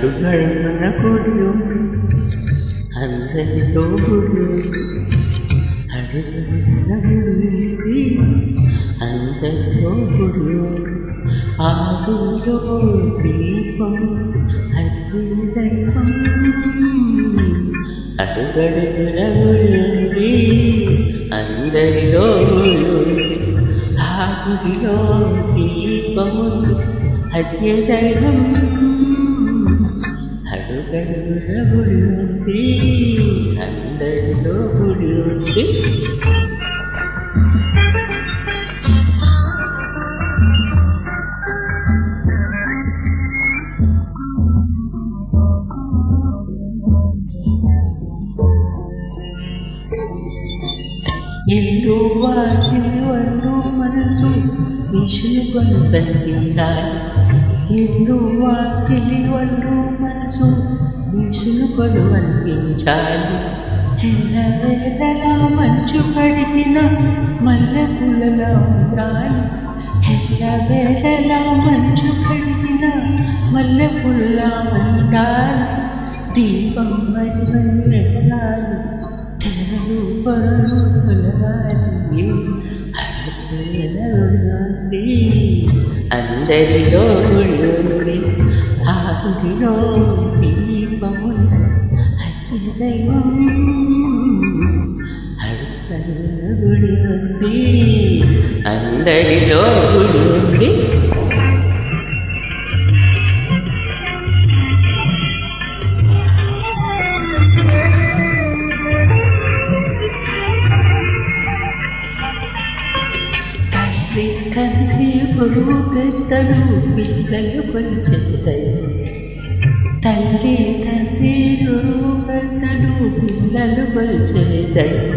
అడుగడుగున గుడి ఉంది, అందరితో గుడి ఉంది. అడుగడుగున గుడి ఉంది, అందరితో గుడి ఉంది. ఆ గుడిలో దీపం అగ్ని దైవం. అడుగడుగున గుడి ఉంది, అందరిలో గుడి ఉంది. ఆ గుడిలో దీపము అగ్ని దైవం. అడుగడుగున గుడి ఉంది, అందరిలో గుడి ఉంది. ఇల్లు వాకిలి వల్లు మనసు విష్ణువును సంధించాలి. ఇల్లు వాకిలి వల్లు మనసు విష్ణువును అనిపించాలి. ఎల్లవేళలా మంచు పడిన మల్లెపూలలా ఉండాలి. ఎల్లవేళలా మంచు పడిన మల్లెపూలలా ఉండాలి. దీపం మరి వెళ్ళాలి, తెరలు పరులు తొలగాలి. అడుగుంది, అందరిలో గుడి. ఆ గుడిలో దీపము అగ్ని దైవం. అడుగడుగున గుడి ఉంది, అందరిలో గుడి ఉంది. తండ్రి గురువు పెద్దలు పిల్లలు పంచేదైవం. తండ్రి గురువు పెద్దలు పిల్లలు పంచేదైవం.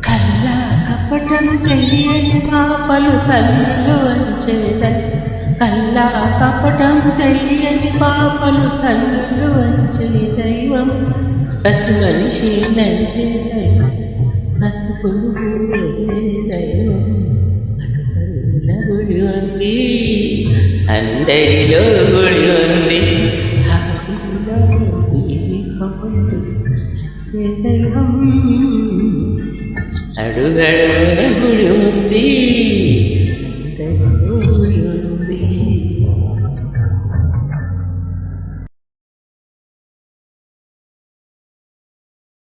కల్లా కపటం తెలియని పాపలు తల్లులు వంచేదైవం. కల్లా కపటం తెలియని పాపలు తల్లులు వంచేదైవం. ప్రతి మనిషి నడిచే దైవం, ప్రతి పురుగు దైవం. గుడి ఉంది, అందరిలో గుడి ఉంది. ఆ గుడిలో దీపం ఉంది, దైవం. అడుగడుగున గుడి ఉంది.